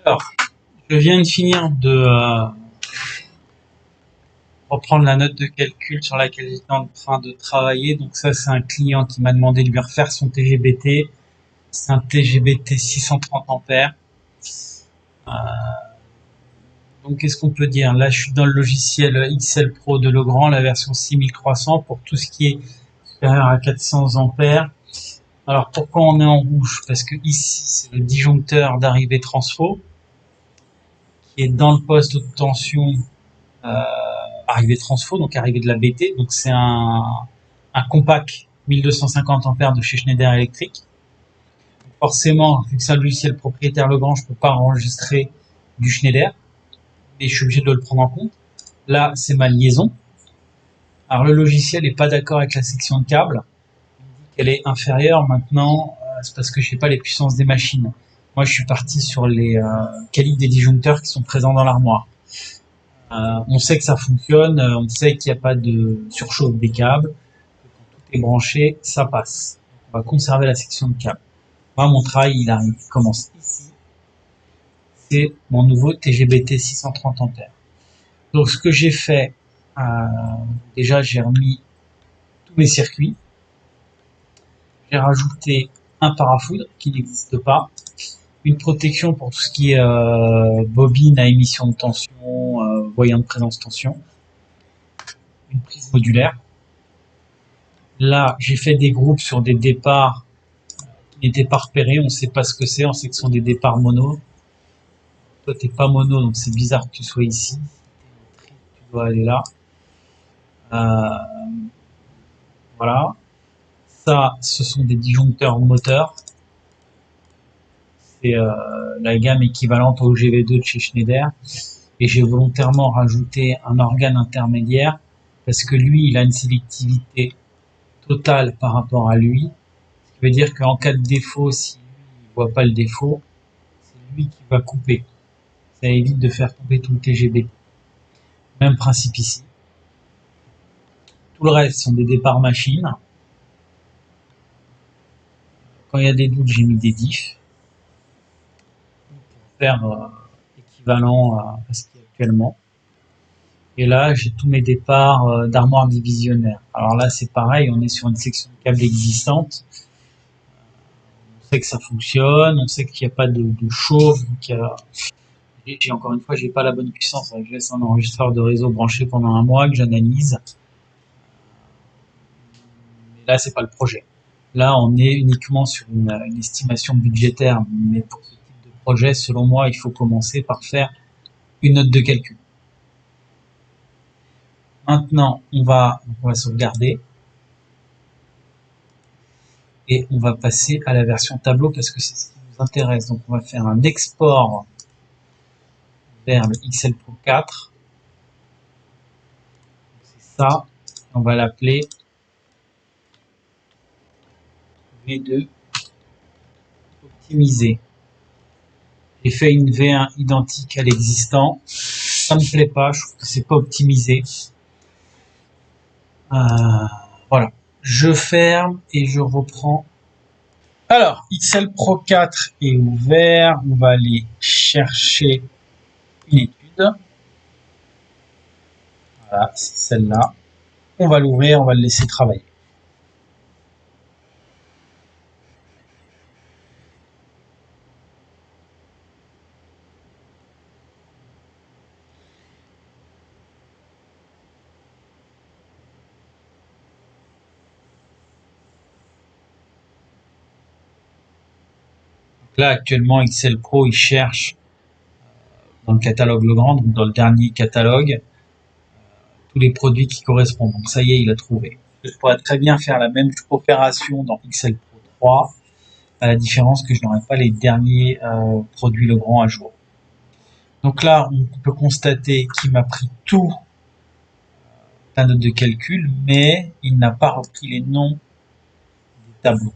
Alors, je viens de finir de reprendre la note de calcul sur laquelle j'étais en train de travailler. Donc ça, c'est un client qui m'a demandé de lui refaire son TGBT. C'est un TGBT 630 ampères. Donc qu'est-ce qu'on peut dire? Là, je suis dans le logiciel XL Pro de Legrand, la version 6300 pour tout ce qui est supérieur à 400 ampères. Alors pourquoi on est en rouge? Parce que ici, c'est le disjoncteur d'arrivée transfo qui est dans le poste de tension arrivée transfo, donc arrivée de la BT. Donc c'est un compact 1250 ampères de chez Schneider Electric. Donc forcément, vu que c'est un logiciel propriétaire Legrand, je peux pas enregistrer du Schneider, mais je suis obligé de le prendre en compte. Là, c'est ma liaison. Alors le logiciel n'est pas d'accord avec la section de câble. Elle est inférieure maintenant, c'est parce que je sais pas les puissances des machines. Moi, je suis parti sur les calibres des disjoncteurs qui sont présents dans l'armoire. On sait que ça fonctionne, on sait qu'il n'y a pas de surchauffe des câbles. Quand tout est branché, ça passe. On va conserver la section de câble. Moi, mon travail, il commence ici. C'est mon nouveau TGBT 630 ampères. Donc, ce que j'ai fait, déjà, j'ai remis tous mes circuits. J'ai rajouté un parafoudre qui n'existe pas, une protection pour tout ce qui est bobine à émission de tension, voyant de présence tension, une prise modulaire. Là, j'ai fait des groupes sur des départs qui n'étaient pas repérés, on ne sait pas ce que c'est, on sait que ce sont des départs mono. Toi, t'es pas mono, donc c'est bizarre que tu sois ici. Tu dois aller là. Voilà. Ça, ce sont des disjoncteurs moteurs. C'est la gamme équivalente au GV2 de chez Schneider. Et j'ai volontairement rajouté un organe intermédiaire parce que lui, il a une sélectivité totale par rapport à lui. Ce qui veut dire qu'en cas de défaut, si lui il voit pas le défaut, c'est lui qui va couper. Ça évite de faire couper tout le TGB. Même principe ici. Tout le reste sont des départs machines. Quand il y a des doutes, j'ai mis des diffs pour faire équivalent à ce qu'il y a actuellement. Et là, j'ai tous mes départs d'armoire divisionnaire. Alors là, c'est pareil, on est sur une section de câble existante. On sait que ça fonctionne, on sait qu'il n'y a pas de chauffe. Encore une fois, j'ai pas la bonne puissance. Je laisse un enregistreur de réseau branché pendant un mois que j'analyse. Mais là, c'est pas le projet. Là, on est uniquement sur une estimation budgétaire. Mais pour ce type de projet, selon moi, il faut commencer par faire une note de calcul. Maintenant, on va sauvegarder. Et on va passer à la version tableau parce que c'est ce qui nous intéresse. Donc on va faire un export vers le XL Pro 4. C'est ça. On va l'appeler V2 optimisé. J'ai fait une V1 identique à l'existant. Ça me plaît pas, je trouve que c'est pas optimisé. Voilà. Je ferme et je reprends. Alors, XL Pro 4 est ouvert. On va aller chercher une étude. Voilà, c'est celle-là. On va l'ouvrir, on va le laisser travailler. Là, actuellement, XL Pro, il cherche dans le catalogue Legrand, donc dans le dernier catalogue, tous les produits qui correspondent. Donc ça y est, il a trouvé. Je pourrais très bien faire la même opération dans XL Pro 3, à la différence que je n'aurai pas les derniers produits Legrand à jour. Donc là, on peut constater qu'il m'a pris tout la note de calcul, mais il n'a pas repris les noms des tableaux.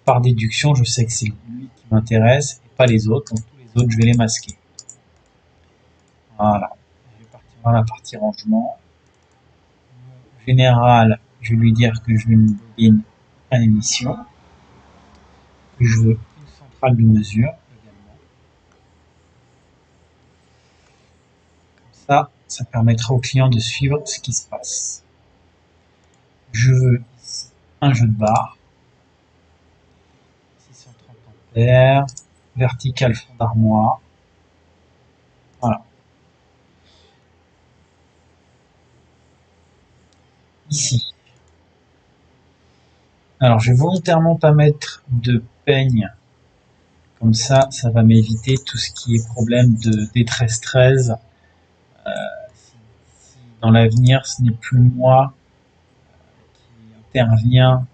Par déduction, je sais que c'est lui qui m'intéresse et pas les autres. Donc tous les autres, je vais les masquer. Voilà. Je vais partir dans la partie rangement. En général, je vais lui dire que je veux une bobine à émission. Que je veux une centrale de mesure également. Ça permettra au client de suivre ce qui se passe. Je veux ici un jeu de barre, 630 ampères, vertical fond d'armoire. Voilà. Ici. Alors, je vais volontairement pas mettre de peigne. Comme ça va m'éviter tout ce qui est problème de détresse 13. Si dans l'avenir, ce n'est plus moi qui intervient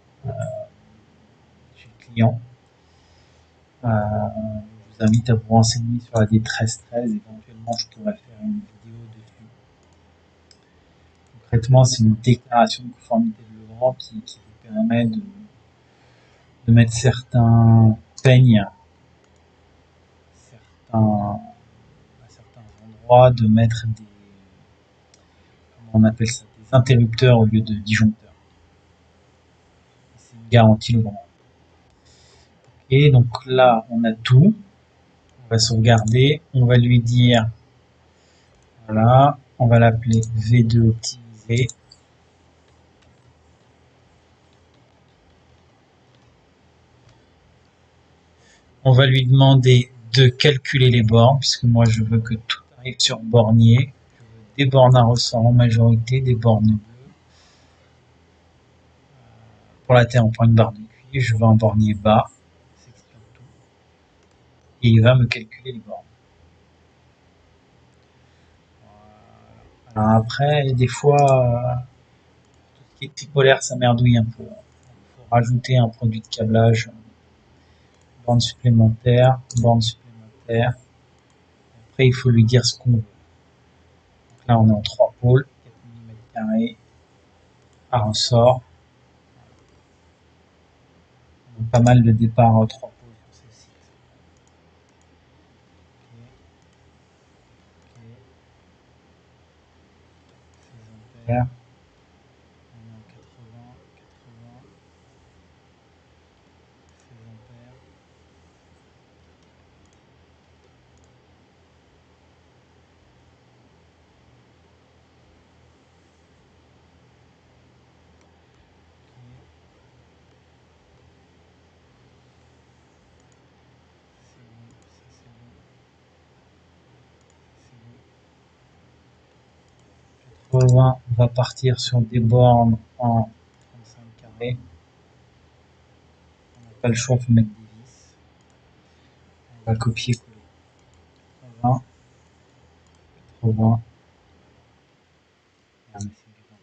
chez le client. Je vous invite à vous renseigner sur la détresse 13. Éventuellement, je pourrais faire une vidéo dessus. Concrètement, c'est une déclaration de conformité de Legrand qui vous permet de mettre certains peignes à certains endroits, de mettre des, comment on appelle ça, des interrupteurs au lieu de disjoncteurs. C'est une garantie Legrand. Et donc là, on a tout. On va sauvegarder. On va lui dire, voilà, on va l'appeler V2 optimisé. On va lui demander de calculer les bornes, puisque moi je veux que tout arrive sur bornier. Je veux des bornes à ressort en majorité, des bornes bleues. Pour la terre, on prend une barre de cuivre. Je veux un bornier bas. Et il va me calculer les bornes. Alors après, des fois, tout ce qui est tripolaire, ça merdouille un peu. Il faut rajouter un produit de câblage, borne supplémentaire, borne supplémentaire. Après, il faut lui dire ce qu'on veut. Donc là, on est en 3 pôles, 4 mm à ressort. On a pas mal de départs à 3 pôles sur ce site. Okay. 16 ampères. On est en 80, 80. 16 ampères. On va partir sur des bornes en 35 carrés. On n'a pas le choix, il faut mettre des vis. On va copier-coller. 80, 80. Ah, mais c'est du 20.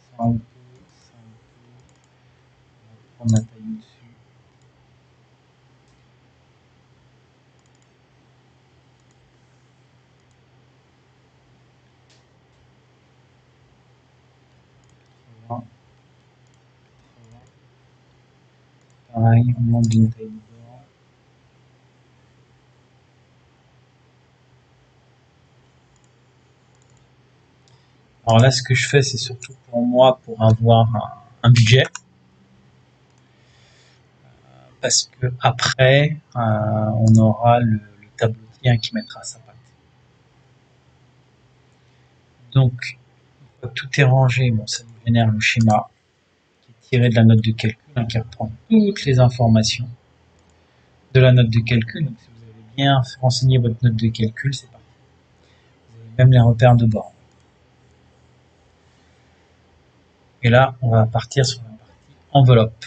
Ça un peu, ça un peu. On va prendre la taille au-dessus. Pareil, on monte d'une taille de bord. Alors là, ce que je fais, c'est surtout pour moi, pour avoir un budget. Parce que après, on aura le tableautique qui mettra sa patte. Donc, une fois que tout est rangé, bon, ça nous génère le schéma qui est tiré de la note de calcul, qui reprend toutes les informations de la note de calcul. Donc, si vous avez bien renseigné votre note de calcul, c'est parti. Vous avez même les repères de bord. Et là, on va partir sur la partie enveloppe.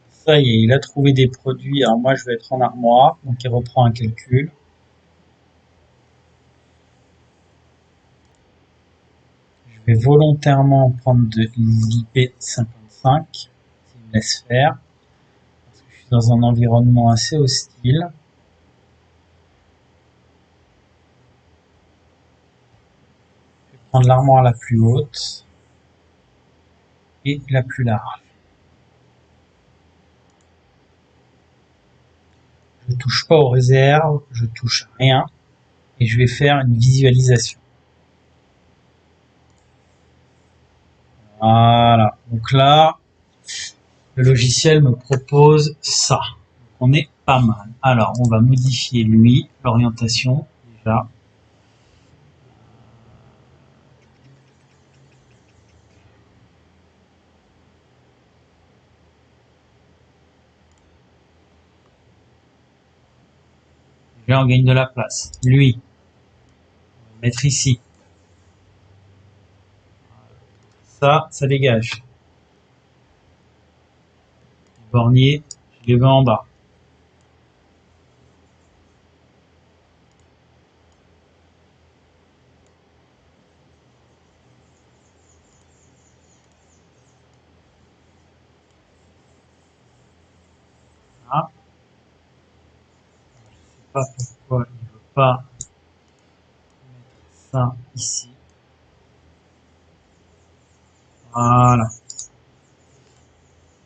Ça y est, il a trouvé des produits. Alors moi, je vais être en armoire, donc il reprend un calcul. Je vais volontairement prendre de l'IP55, s'il me laisse faire, parce que je suis dans un environnement assez hostile. Je vais prendre l'armoire la plus haute et la plus large. Je touche pas aux réserves, je touche à rien, et je vais faire une visualisation. Voilà, donc là, le logiciel me propose ça. On est pas mal. Alors, on va modifier lui, l'orientation, déjà. Déjà, on gagne de la place. Lui, on va le mettre ici. Ça dégage. Les borniers, je les mets en bas. Voilà. Je sais pas pourquoi il ne veut pas mettre ça ici. Voilà.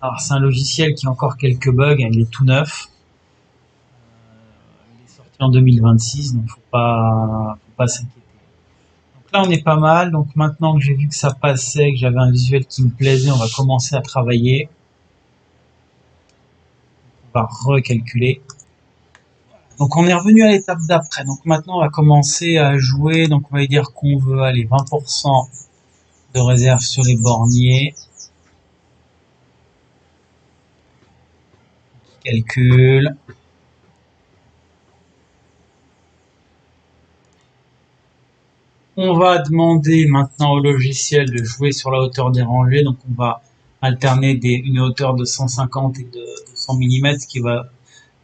Alors, c'est un logiciel qui a encore quelques bugs. Il est tout neuf. Il est sorti en 2026, donc faut pas s'inquiéter. Donc là, on est pas mal. Donc maintenant que j'ai vu que ça passait, que j'avais un visuel qui me plaisait, on va commencer à travailler. On va recalculer. Donc on est revenu à l'étape d'après. Donc maintenant, on va commencer à jouer. Donc on va dire qu'on veut aller 20% de réserve sur les borniers. Calcul. On va demander maintenant au logiciel de jouer sur la hauteur des rangées. Donc on va alterner une hauteur de 150 et de 100 mm, ce qui va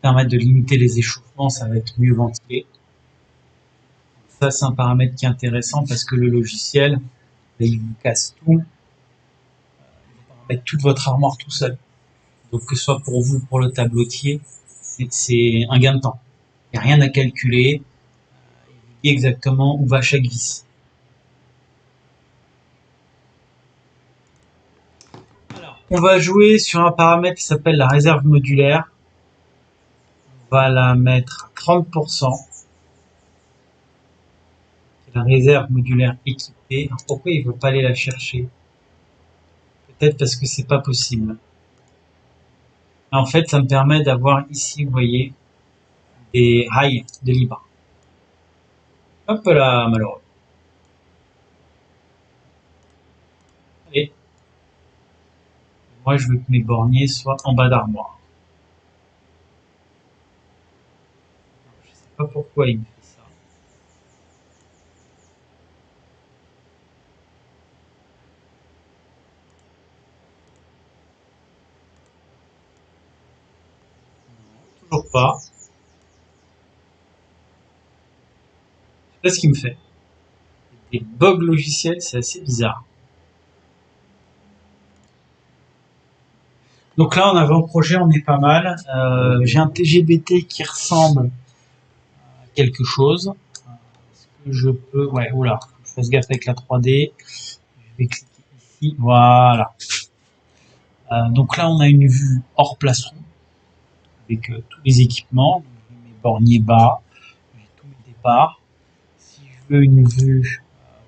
permettre de limiter les échauffements, ça va être mieux ventilé. Ça, c'est un paramètre qui est intéressant parce que le logiciel, il vous casse tout. Il va mettre toute votre armoire tout seul. Donc que ce soit pour vous, pour le tableautier, c'est un gain de temps. Il n'y a rien à calculer. Il vous dit exactement où va chaque vis. Alors, on va jouer sur un paramètre qui s'appelle la réserve modulaire. On va la mettre à 30%. C'est la réserve modulaire équipée. Alors pourquoi il ne veut pas aller la chercher? Peut-être parce que c'est pas possible. En fait, ça me permet d'avoir ici, vous voyez, des rails de libre. Hop là, malheureux. Allez. Moi, je veux que mes borniers soient en bas d'armoire. Je sais pas pourquoi il me fait ça. Non, toujours pas. Je sais pas ce qu'il me fait. Des bugs logiciels, c'est assez bizarre. Donc là, en avant-projet, on est pas mal. J'ai un TGBT qui ressemble à quelque chose. Est-ce que je peux... Ouais, oula, je fasse gaffe avec la 3D. Je vais cliquer ici. Voilà. Donc là, on a une vue hors plastron avec tous les équipements. J'ai mes borniers bas, j'ai tous mes départs. Si je veux une vue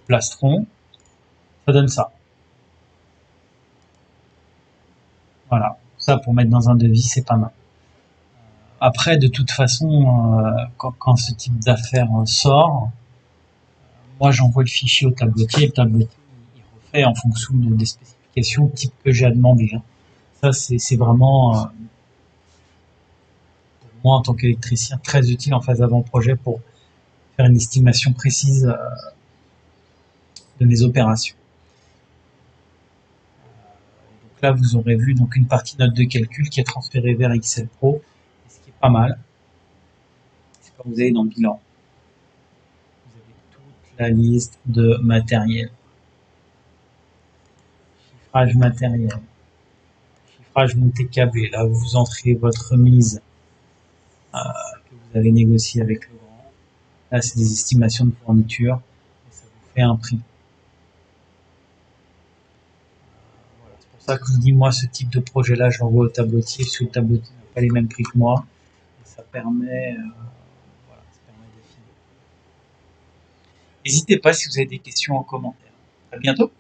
plastron, ça donne ça. Voilà. Ça, pour mettre dans un devis, c'est pas mal. Après, de toute façon, quand ce type d'affaire sort, moi j'envoie le fichier au tableautier et le tableautier il refait en fonction des spécifications type que j'ai à demander. Ça, c'est vraiment, pour moi en tant qu'électricien, très utile en phase d'avant-projet pour faire une estimation précise de mes opérations. Donc là, vous aurez vu donc une partie note de calcul qui est transférée vers Excel Pro, ce qui est pas mal. C'est quand vous allez dans le bilan, vous avez toute la liste de matériel. Chiffrage matériel, chiffrage monté câblé. Là, vous entrez votre remise que vous avez négociée avec le grand. Là, c'est des estimations de fourniture et ça vous fait un prix. Voilà, c'est pour ça que je vous dis, moi, ce type de projet-là, je l'envoie au tableautier, parce que le tableautier n'a pas les mêmes prix que moi. Et ça permet, voilà, ça permet d'affiner. N'hésitez pas si vous avez des questions en commentaire. À bientôt.